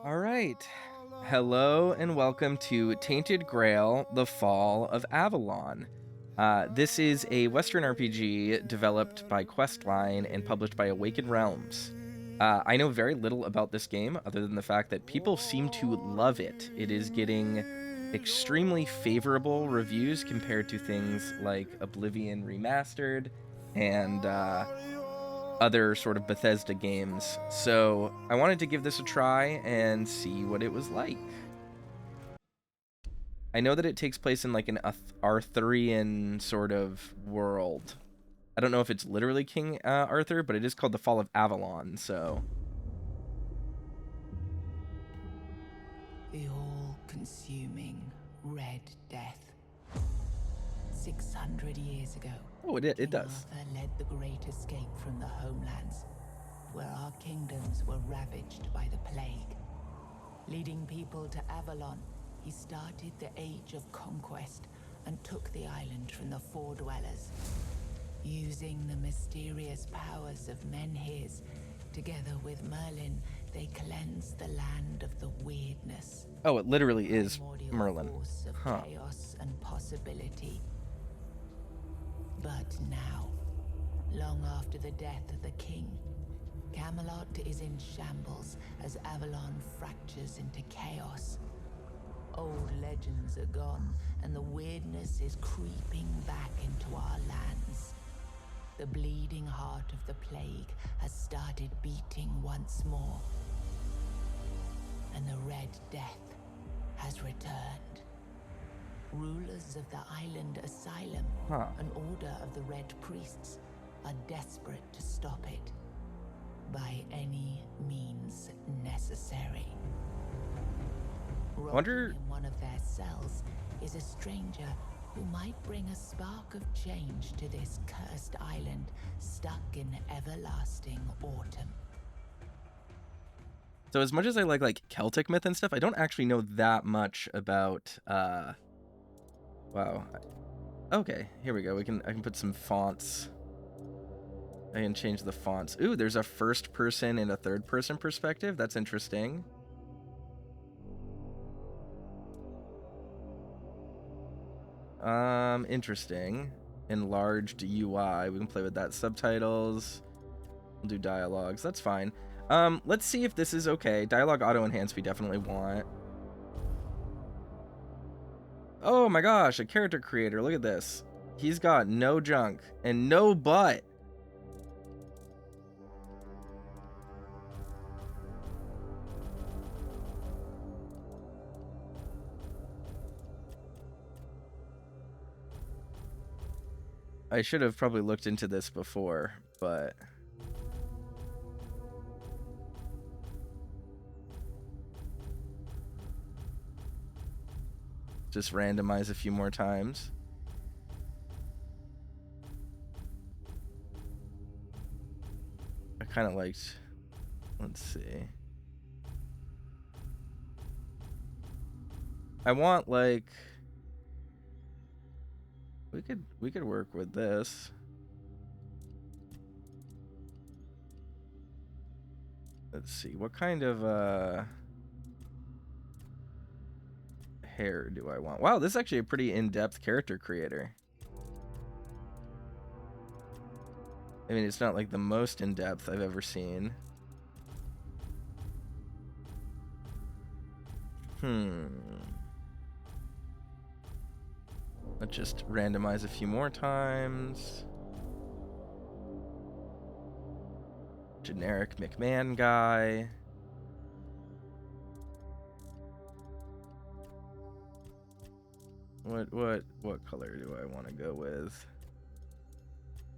All right. Hello and welcome to Tainted Grail, The Fall of Avalon. This is a Western RPG developed by Questline and published by Awaken Realms. I know very little about this game other than the fact that people seem to love it. It is getting extremely favorable reviews compared to things like Oblivion Remastered and other sort of Bethesda games. So I wanted to give this a try and see what it was like. I know that it takes place in like an Arthurian sort of world. I don't know if it's literally King Arthur, but it is called the Fall of Avalon, so... The all-consuming Red Death. 600 years ago, Oh, it King does. Arthur led the Great Escape from the homelands, where our kingdoms were ravaged by the plague. Leading people to Avalon, he started the Age of Conquest and took the island from the Four Dwellers. Using the mysterious powers of Menhirs, together with Merlin, they cleansed the land of the Wyrdness. Oh, it literally is Primordial Merlin. force of Huh. chaos and possibility. But now, long after the death of the king, Camelot is in shambles as Avalon fractures into chaos. Old legends are gone, and the Wyrdness is creeping back into our lands. The bleeding heart of the plague has started beating once more, and the Red Death has returned. Rulers of the island asylum, an order of the Red Priests, are desperate to stop it by any means necessary. Wonder... In one of their cells is a stranger who might bring a spark of change to this cursed island stuck in everlasting autumn. So as much as I like Celtic myth and stuff, I don't actually know that much about wow. Okay, here we go. I can put some fonts. I can change the fonts. Ooh, there's a first person and a third person perspective. That's interesting. Interesting. Enlarged UI. We can play with that. Subtitles. We'll do dialogues. That's fine. Let's see if this is okay. Dialogue auto enhance we definitely want. Oh my gosh, a character creator. Look at this. He's got no junk and no butt. I should have probably looked into this before, but... just randomize a few more times. I kind of liked... let's see. I want, like... We could work with this. Let's see. What kind of hair do I want? Wow, this is actually a pretty in-depth character creator. I mean, it's not like the most in-depth I've ever seen. Let's just randomize a few more times. Generic McMahon guy. What color do I want to go with?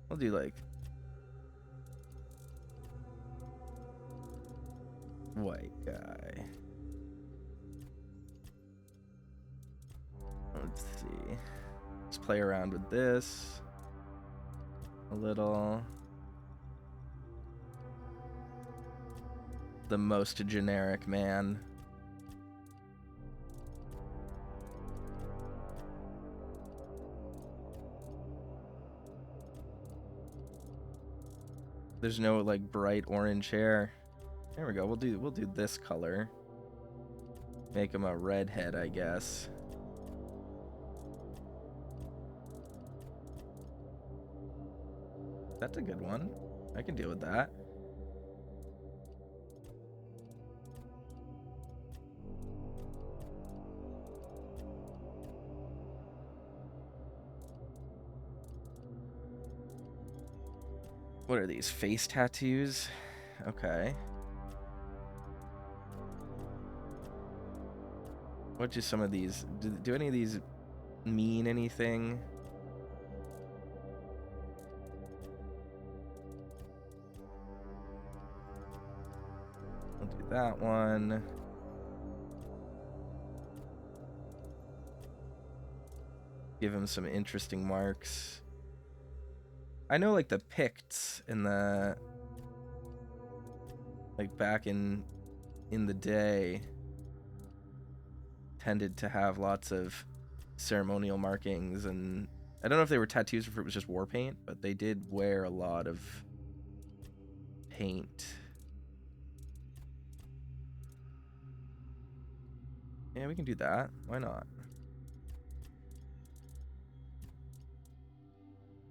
I'll do like white guy. Let's see. Let's play around with this a little. The most generic man. There's no like bright orange hair. There we go. We'll do this color. Make him a redhead, I guess. That's a good one. I can deal with that. What are these? Face tattoos? Okay. What do some of these... Do any of these mean anything? We'll do that one. Give him some interesting marks. I know, like, the Picts in the... Like, back in the day... tended to have lots of ceremonial markings, and I don't know if they were tattoos or if it was just war paint, but they did wear a lot of paint. Yeah, we can do that. Why not?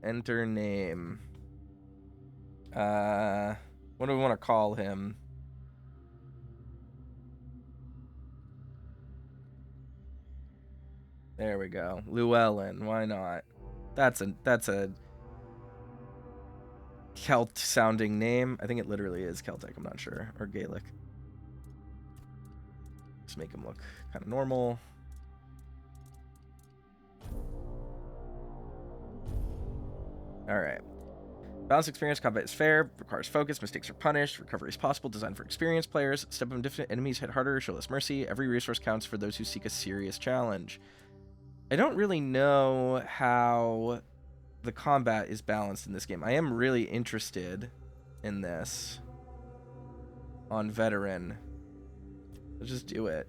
Enter name. What do we want to call him? There we go. Llewellyn. Why not? That's a Celt sounding name. I think it literally is Celtic, I'm not sure. Or Gaelic. Just make him look kind of normal. Alright. Balanced experience, combat is fair, requires focus, mistakes are punished, recovery is possible, designed for experienced players, step up different enemies hit harder, show less mercy, every resource counts for those who seek a serious challenge. I don't really know how the combat is balanced in this game. I am really interested in this on veteran. Let's just do it.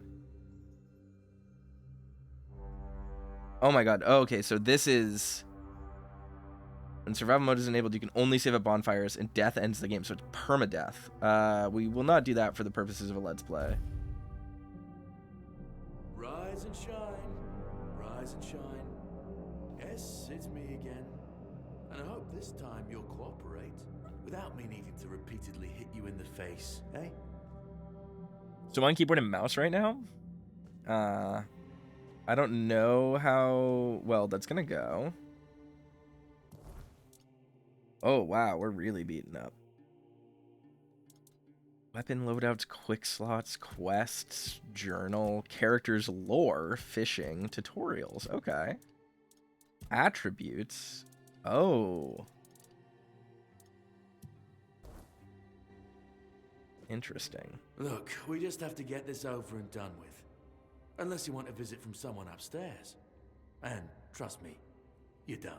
Oh my god. Oh, okay, so this is... When survival mode is enabled, you can only save at bonfires, and death ends the game, so it's permadeath. We will not do that for the purposes of a Let's Play. Rise and shine. Rise and shine. Yes, it's me again. And I hope this time you'll cooperate, without me needing to repeatedly hit you in the face, eh? So I'm on keyboard and mouse right now. I don't know how well that's gonna go. Oh, wow, we're really beaten up. Weapon loadouts, quick slots, quests, journal, characters lore, fishing, tutorials. Okay. Attributes. Oh. Interesting. Look, we just have to get this over and done with. Unless you want a visit from someone upstairs. And trust me, you don't.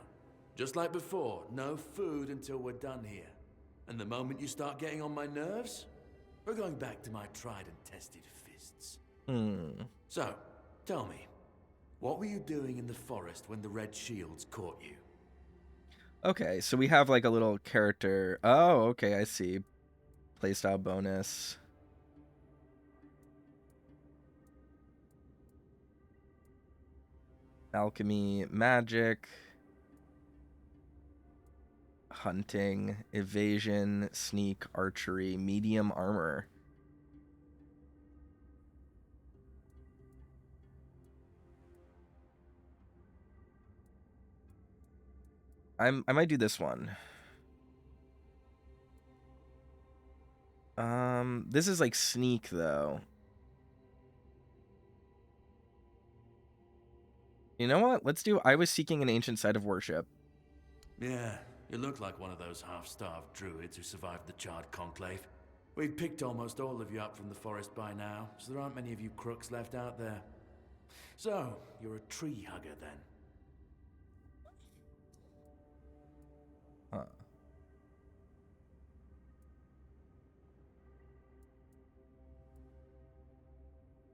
Just like before, no food until we're done here. And the moment you start getting on my nerves, we're going back to my tried and tested fists. So, tell me, what were you doing in the forest when the red shields caught you? Okay, so we have like a little character. Oh, okay, I see. Playstyle bonus. Alchemy, magic. Hunting, evasion, sneak, archery, medium armor. I might do this one. This is like sneak though. You know what? Let's do I was seeking an ancient site of worship. Yeah, you look like one of those half-starved druids who survived the Charred Conclave. We've picked almost all of you up from the forest by now, so there aren't many of you crooks left out there. So, you're a tree hugger then? Huh.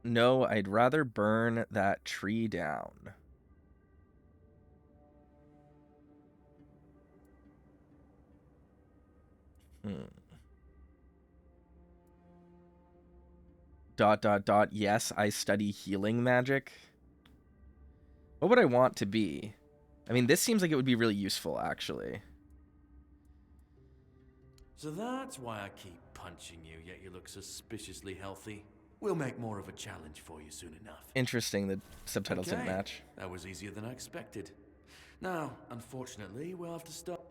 No, I'd rather burn that tree down. Yes, I study healing magic. What would I want to be? I mean, this seems like it would be really useful, actually. So that's why I keep punching you, yet you look suspiciously healthy. We'll make more of a challenge for you soon enough. Interesting, the subtitles didn't match. That was easier than I expected. Now, unfortunately, we'll have to stop.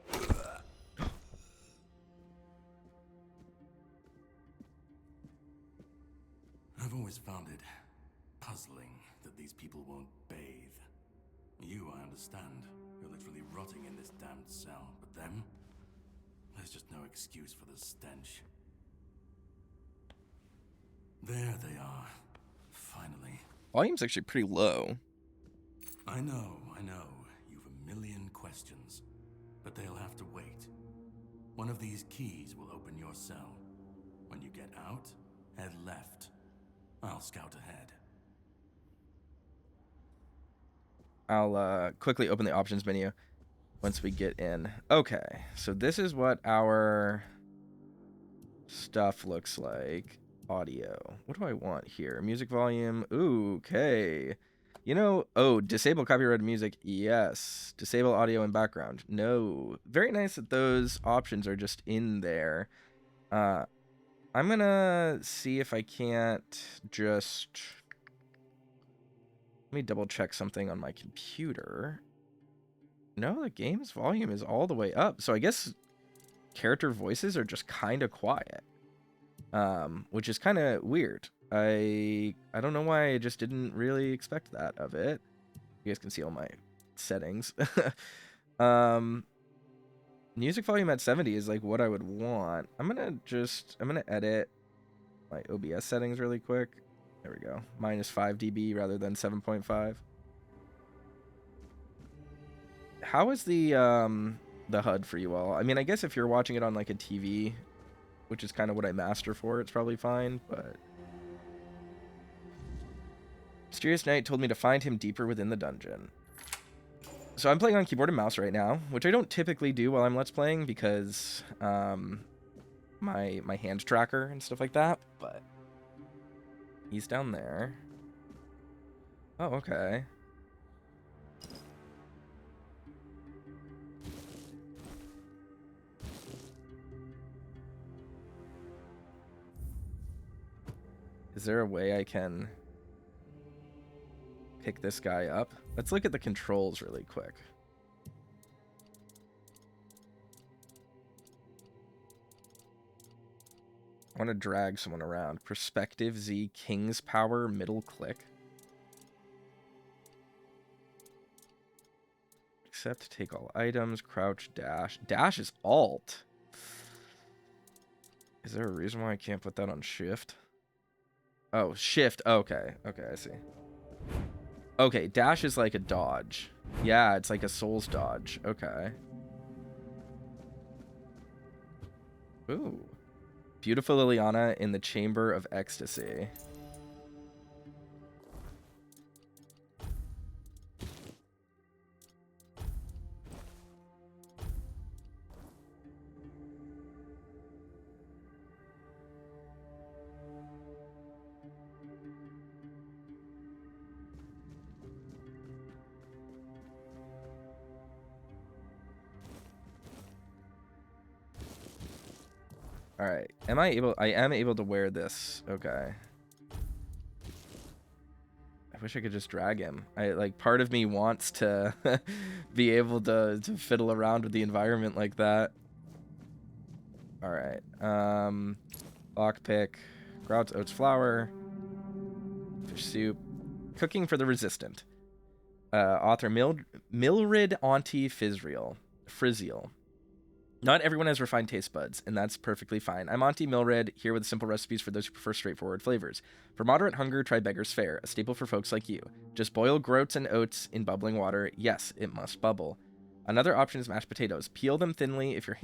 I've always found it puzzling that these people won't bathe. You, I understand. You're literally rotting in this damned cell. But them? There's just no excuse for the stench. There they are. Finally. Volume's actually pretty low. I know. You've a million questions. But they'll have to wait. One of these keys will open your cell. When you get out, head left. I'll scout ahead. I'll quickly open the options menu once we get in. Okay, so this is what our stuff looks like. Audio. What do I want here? Music volume. Ooh, okay. You know, oh, disable copyrighted music. Yes. Disable audio and background. No. Very nice that those options are just in there. I'm gonna see if I can't just... Let me double check something on my computer. No, the game's volume is all the way up. So I guess character voices are just kind of quiet. Which is kind of weird. I don't know why I just didn't really expect that of it. You guys can see all my settings. Music volume at 70 is like what I would want. I'm gonna edit my OBS settings really quick. There we go. -5 dB rather than 7.5. How is the HUD for you all? I mean, I guess if you're watching it on like a TV, which is kind of what I master for, it's probably fine, but... Mysterious Knight told me to find him deeper within the dungeon. So I'm playing on keyboard and mouse right now, which I don't typically do while I'm Let's Playing because my hand tracker and stuff like that, but he's down there. Oh, okay. Is there a way I can pick this guy up? Let's look at the controls really quick. I want to drag someone around. Perspective Z, King's Power, middle click. Accept, take all items, crouch, dash. Dash is alt. Is there a reason why I can't put that on shift? Oh, shift. Okay. Okay, I see. Okay, dash is like a dodge. Yeah, it's like a soul's dodge. Okay. Ooh. Beautiful Liliana in the Chamber of Ecstasy. All right. I am able to wear this. Okay. I wish I could just drag him. Part of me wants to be able to fiddle around with the environment like that. All right. Lockpick, Grout's oats flour, fish soup, cooking for the resistant. Author Milrid Auntie Friziel. Not everyone has refined taste buds, and that's perfectly fine. I'm Auntie Milred, here with simple recipes for those who prefer straightforward flavors. For moderate hunger, try Beggar's Fare, a staple for folks like you. Just boil groats and oats in bubbling water. Yes, it must bubble. Another option is mashed potatoes. Peel them thinly if you're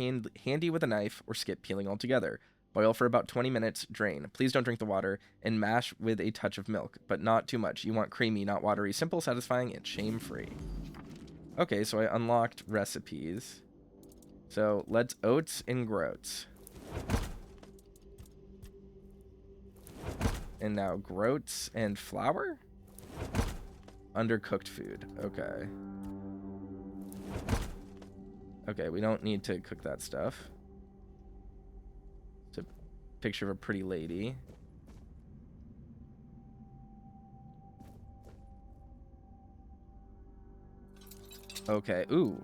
handy with a knife, or skip peeling altogether. Boil for about 20 minutes, drain. Please don't drink the water, and mash with a touch of milk, but not too much. You want creamy, not watery. Simple, satisfying, and shame-free. Okay, so I unlocked recipes. So let's oats and groats. And now groats and flour? Undercooked food. Okay. Okay, we don't need to cook that stuff. It's a picture of a pretty lady. Okay, ooh.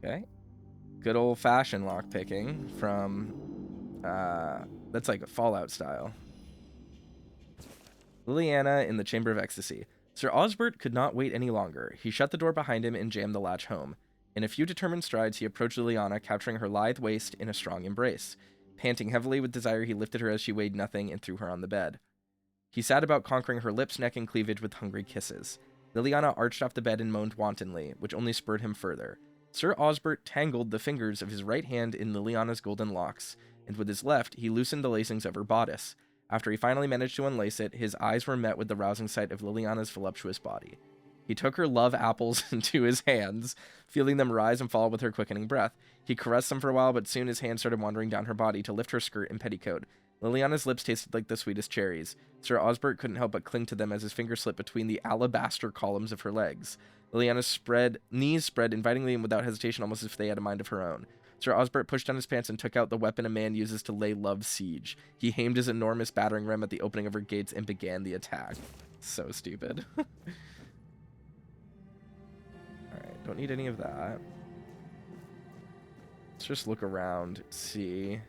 Okay. Good old-fashioned lockpicking from, that's like a Fallout style. Liliana in the Chamber of Ecstasy. Sir Osbert could not wait any longer. He shut the door behind him and jammed the latch home. In a few determined strides, he approached Liliana, capturing her lithe waist in a strong embrace. Panting heavily with desire, he lifted her as she weighed nothing and threw her on the bed. He sat about conquering her lips, neck, and cleavage with hungry kisses. Liliana arched off the bed and moaned wantonly, which only spurred him further. Sir Osbert tangled the fingers of his right hand in Liliana's golden locks, and with his left, he loosened the lacings of her bodice. After he finally managed to unlace it, his eyes were met with the rousing sight of Liliana's voluptuous body. He took her love apples into his hands, feeling them rise and fall with her quickening breath. He caressed them for a while, but soon his hand started wandering down her body to lift her skirt and petticoat. Liliana's lips tasted like the sweetest cherries. Sir Osbert couldn't help but cling to them as his fingers slipped between the alabaster columns of her legs. Liliana's knees spread invitingly and without hesitation, almost as if they had a mind of her own. Sir Osbert pushed down his pants and took out the weapon a man uses to lay love siege. He aimed his enormous battering ram at the opening of her gates and began the attack. So stupid. Alright, don't need any of that. Let's just look around, see.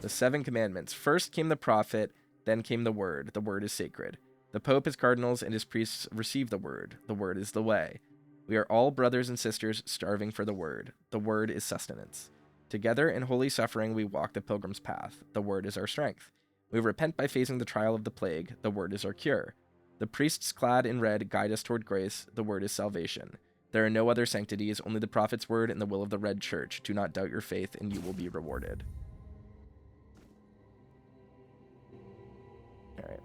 The 7 commandments. First came the prophet, then came the word. The word is sacred. The pope, his cardinals, and his priests receive the word. The word is the way. We are all brothers and sisters starving for the word. The word is sustenance. Together in holy suffering we walk the pilgrim's path. The word is our strength. We repent by facing the trial of the plague. The word is our cure. The priests clad in red guide us toward grace. The word is salvation. There are no other sanctities, only the prophet's word and the will of the red church. Do not doubt your faith, and you will be rewarded. Alright.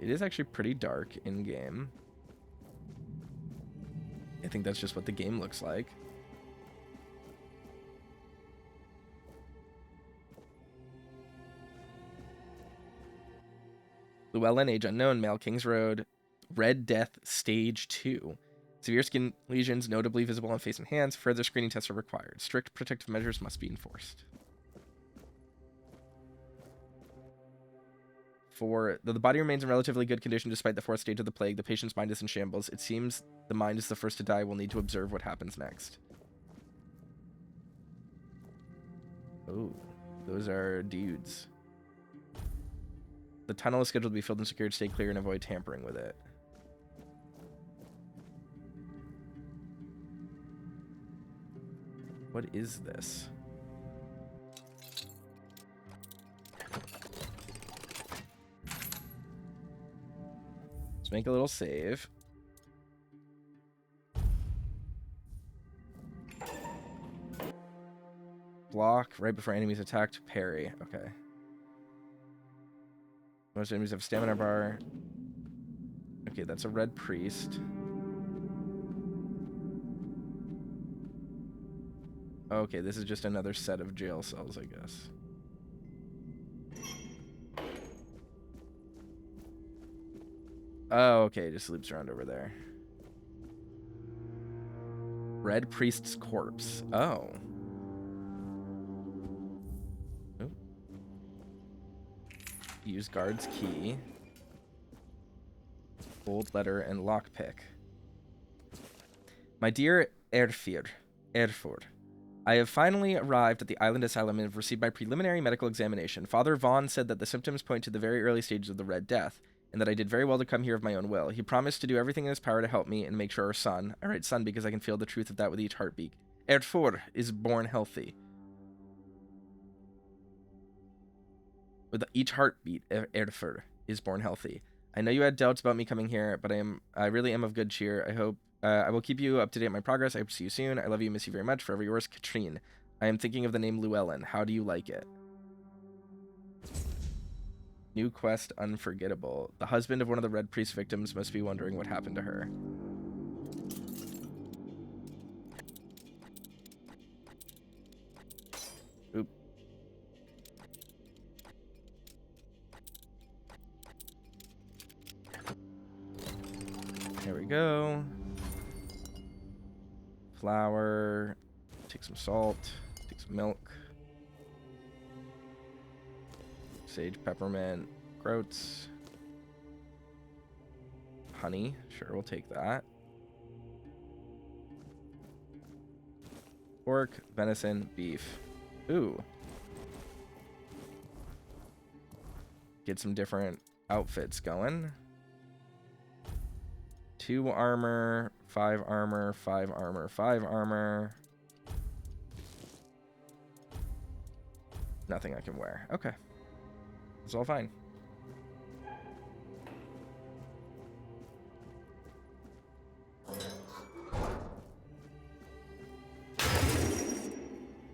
It is actually pretty dark in-game. I think that's just what the game looks like. Llewellyn, Age Unknown, Male Kings Road, Red Death Stage 2. Severe skin lesions notably visible on face and hands. Further screening tests are required. Strict protective measures must be enforced. The body remains in relatively good condition despite the 4th stage of the plague. The patient's mind is in shambles. It seems the mind is the first to die. We'll need to observe what happens next. Oh, those are dudes. The tunnel is scheduled to be filled and secured. Stay clear and avoid tampering with it. What is this? Make a little save. Block right before enemies attack to parry. Okay. Most enemies have stamina bar. Okay, that's a red priest. Okay, this is just another set of jail cells, I guess. Oh, okay, it just loops around over there. Red Priest's Corpse. Oh. Oop. Use guard's key. Gold letter and lockpick. My dear Erfurt, I have finally arrived at the island asylum and have received my preliminary medical examination. Father Vaughn said that the symptoms point to the very early stages of the Red Death, and that I did very well to come here of my own will. He promised to do everything in his power to help me and make sure our son, I write son because I can feel the truth of that with each heartbeat, Erfurt is born healthy. With each heartbeat, Erfurt is born healthy. I know you had doubts about me coming here, but I really am of good cheer. I hope I will keep you up to date on my progress. I hope to see you soon. I love you, miss you very much. Forever yours, Katrine. I am thinking of the name Llewellyn. How do you like it? New quest unforgettable. The husband of one of the Red Priest victims must be wondering what happened to her. go. Flour. Take some salt. Take some milk. Sage, peppermint, groats. Honey. Sure, we'll take that. Pork, venison, beef. Ooh. Get some different outfits going. 2 armor, 5 armor, 5 armor, 5 armor. Nothing I can wear. Okay. It's all fine.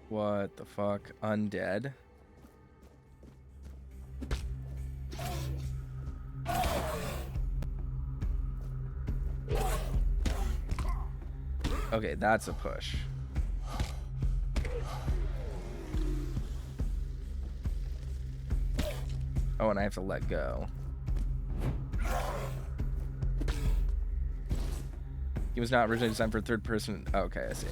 What the fuck? Undead? Okay, that's a push. Oh, and I have to let go. He was not originally designed for third person. Oh, okay, I see.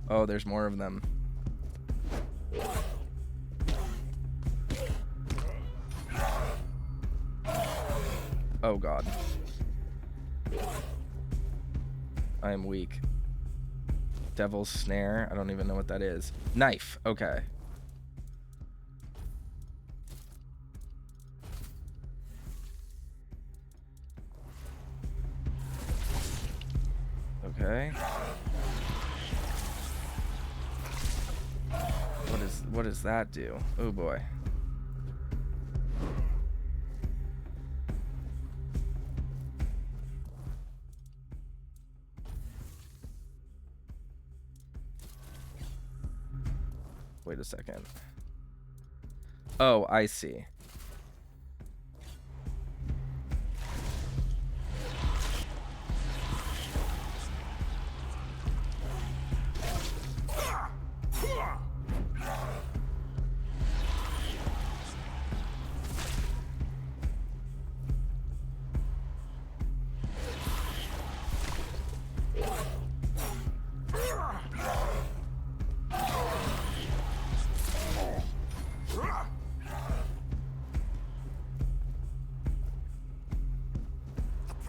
Oh, there's more of them. Oh god. I am weak. Devil's Snare. I don't even know what that is. Knife. Okay. Okay. What does that do? Oh boy. Wait a second. Oh, I see.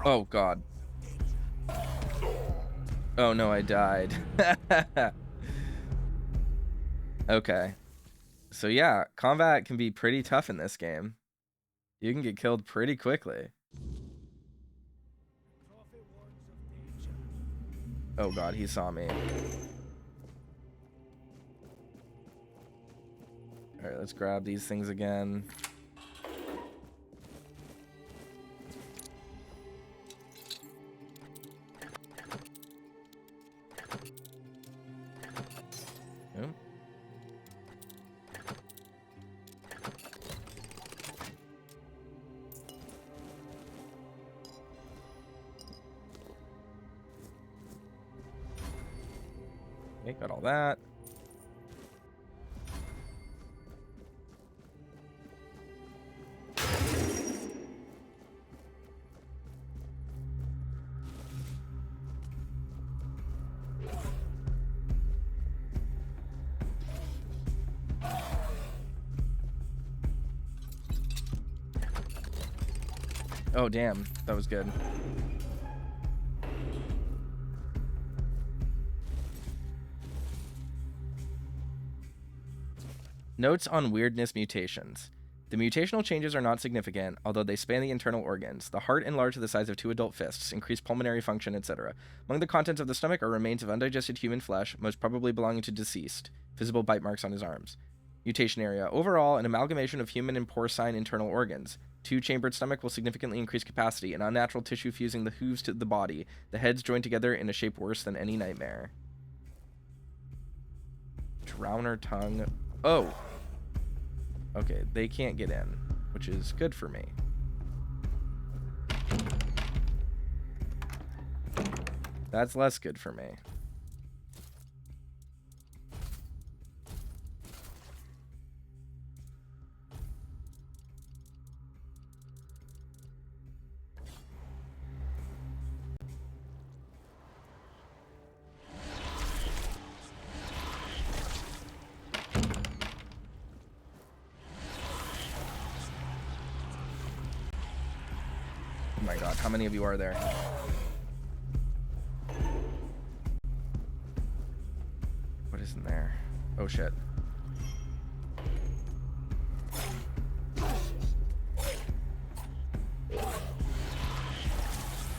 Oh god. Oh no, I died. Okay. So yeah, combat can be pretty tough in this game. You can get killed pretty quickly. Oh god, he saw me. Alright, let's grab these things again. Oh. Okay, got all that. Oh, damn. That was good. Notes on Wyrdness mutations. The mutational changes are not significant, although they span the internal organs. The heart enlarged to the size of 2 adult fists, increased pulmonary function, etc. Among the contents of the stomach are remains of undigested human flesh, most probably belonging to deceased. Visible bite marks on his arms. Mutation area. Overall, an amalgamation of human and porcine internal organs. 2-chambered stomach will significantly increase capacity, an unnatural tissue fusing the hooves to the body. The heads joined together in a shape worse than any nightmare. Drowner tongue. Oh! Okay, they can't get in, which is good for me. That's less good for me. Oh my god, how many of you are there? What is in there? Oh shit.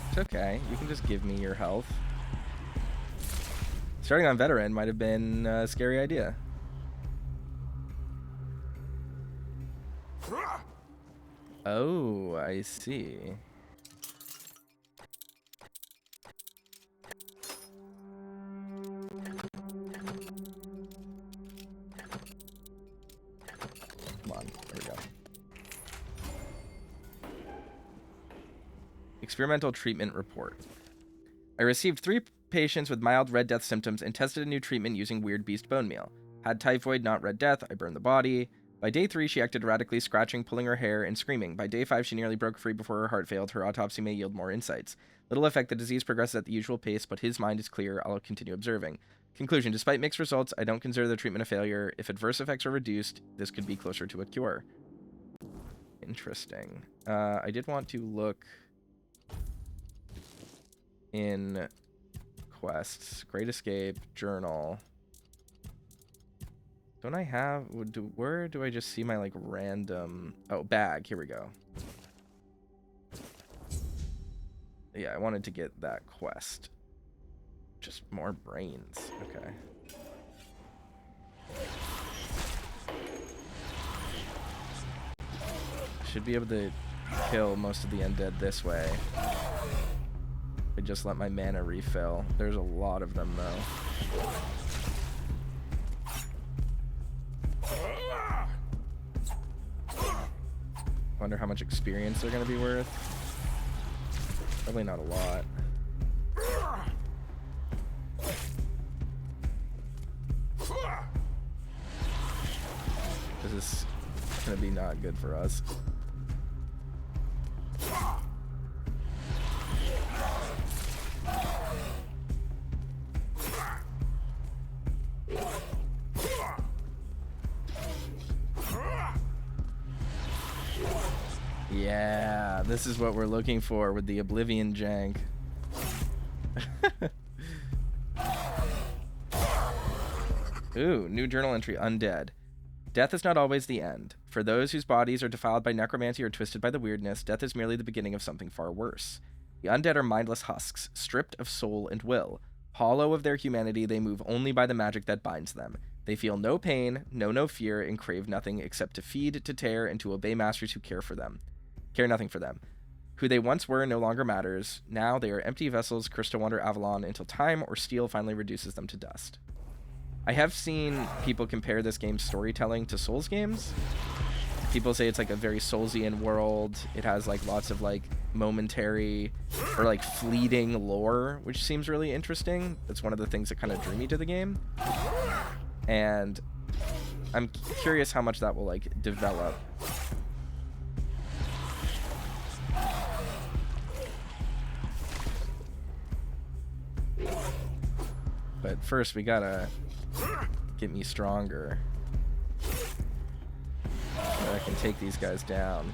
It's okay, you can just give me your health. Starting on veteran might have been a scary idea. Oh, I see. Come on, there we go. Experimental treatment report. I received 3 patients with mild Red Death symptoms and tested a new treatment using Weird Beast bone meal. Had typhoid, not Red Death. I burned the body. By day 3, she acted erratically, scratching, pulling her hair, and screaming. By day 5, she nearly broke free before her heart failed. Her autopsy may yield more insights. Little effect, the disease progresses at the usual pace, but his mind is clear. I'll continue observing. Conclusion, despite mixed results, I don't consider the treatment a failure. If adverse effects are reduced, this could be closer to a cure. Interesting. I did want to look in quests. Great Escape, journal. Don't I have... Where do I just see my, like, random... Oh, bag. Here we go. Yeah, I wanted to get that quest. Just more brains. Okay. Should be able to kill most of the undead this way. I just let my mana refill. There's a lot of them, though. Wonder how much experience they're going to be worth. Probably not a lot. This is going to be not good for us. Yeah, this is what we're looking for with the Oblivion jank. Ooh, new journal entry, undead. Death is not always the end. For those whose bodies are defiled by necromancy or twisted by the Wyrdness, death is merely the beginning of something far worse. The undead are mindless husks, stripped of soul and will. Hollow of their humanity, they move only by the magic that binds them. They feel no pain, know no fear, and crave nothing except to feed, to tear, and to obey masters who care nothing for them. Who they once were no longer matters. Now they are empty vessels cursed to wander Avalon until time or steel finally reduces them to dust. I have seen people compare this game's storytelling to Souls games. People say it's like a very Soulsian world. It has like lots of like momentary or like fleeting lore, which seems really interesting. That's one of the things that kind of drew me to the game. And I'm curious how much that will like develop. But first we gotta get me stronger so I can take these guys down.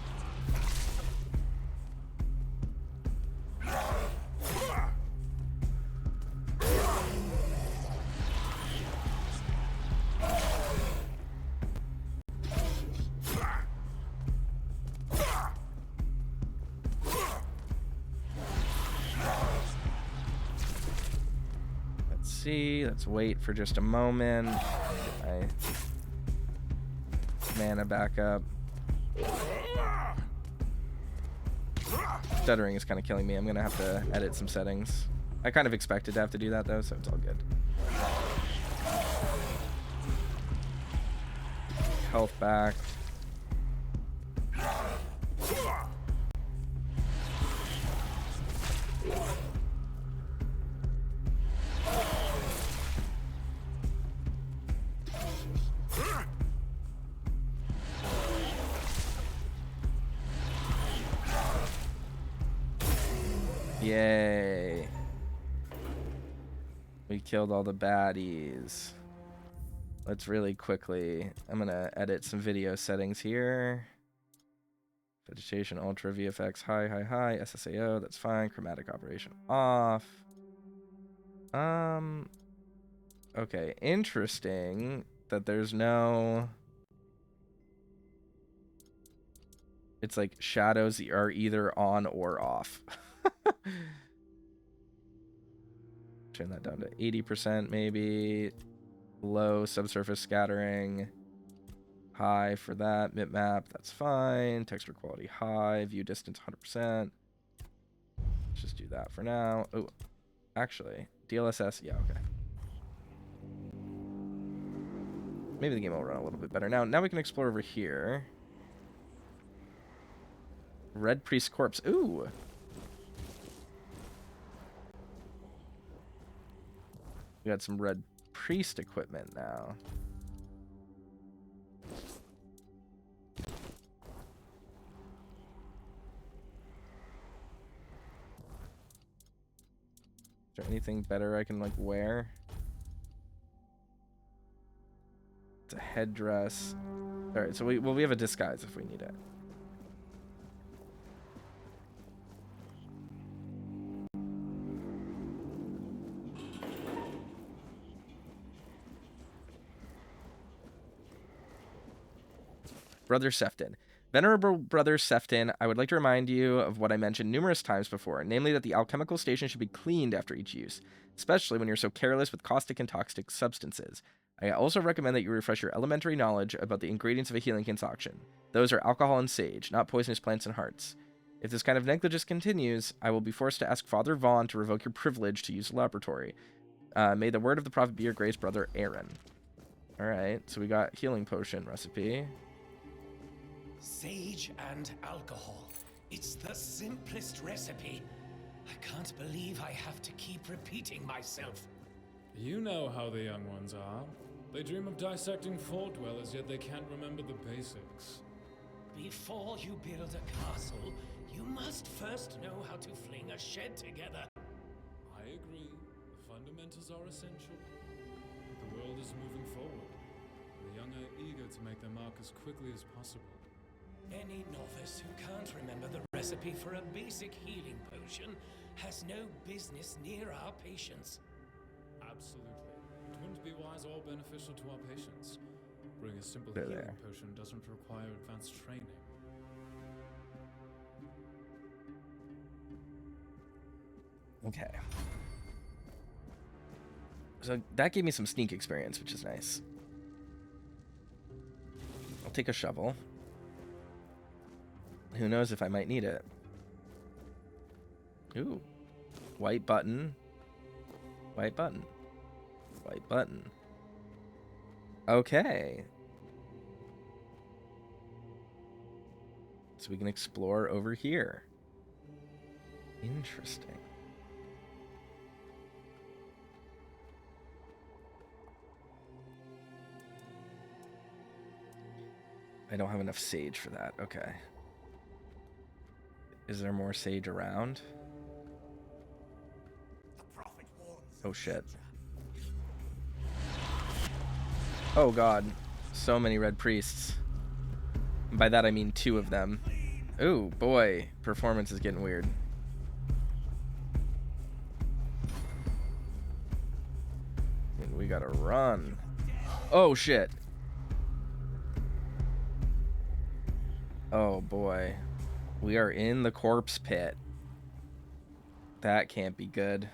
Let's wait for just a moment. Get my mana back up. Stuttering is kind of killing me. I'm gonna have to edit some settings. I kind of expected to have to do that though, so it's all good. Health back. Yay. We killed all the baddies. Let's really quickly, I'm gonna edit some video settings here. Vegetation, ultra, VFX, high, SSAO, that's fine. Chromatic operation off. Okay, interesting that there's no... It's like shadows are either on or off. Turn that down to 80% maybe. Low subsurface scattering. High for that. Bitmap, that's fine. Texture quality high. View distance 100%. Let's just do that for now. Oh, actually, DLSS, yeah, okay. Maybe the game will run a little bit better. Now we can explore over here. Red Priest Corpse. Ooh. We got some Red Priest equipment now. Is there anything better I can, like, wear? It's a headdress. Alright, so we have a disguise if we need it. Brother Sefton. Venerable Brother Sefton, I would like to remind you of what I mentioned numerous times before, namely that the alchemical station should be cleaned after each use, especially when you're so careless with caustic and toxic substances. I also recommend that you refresh your elementary knowledge about the ingredients of a healing concoction. Those are alcohol and sage, not poisonous plants and hearts. If this kind of negligence continues, I will be forced to ask Father Vaughn to revoke your privilege to use the laboratory. May the word of the prophet be your grace, Brother Aaron. Alright, so we got healing potion recipe. Sage and alcohol. It's the simplest recipe. I can't believe I have to keep repeating myself. You know how the young ones are. They dream of dissecting fort dwellers, yet they can't remember the basics. Before you build a castle, you must first know how to fling a shed together. I agree. The fundamentals are essential. The world is moving forward. The young are eager to make their mark as quickly as possible. Any novice who can't remember the recipe for a basic healing potion has no business near our patients. Absolutely. It wouldn't be wise or beneficial to our patients. Brewing a simple There, healing there. potion doesn't require advanced training. Okay. So that gave me some sneak experience, which is nice. I'll take a shovel. Who knows if I might need it. Ooh. White button. White button. White button. Okay. So we can explore over here. Interesting. I don't have enough sage for that. Okay. Is there more sage around? Oh shit. Oh god. So many red priests. And by that I mean 2 of them. Ooh, boy. Performance is getting weird. And we gotta run. Oh shit. Oh boy. We are in the corpse pit. That can't be good.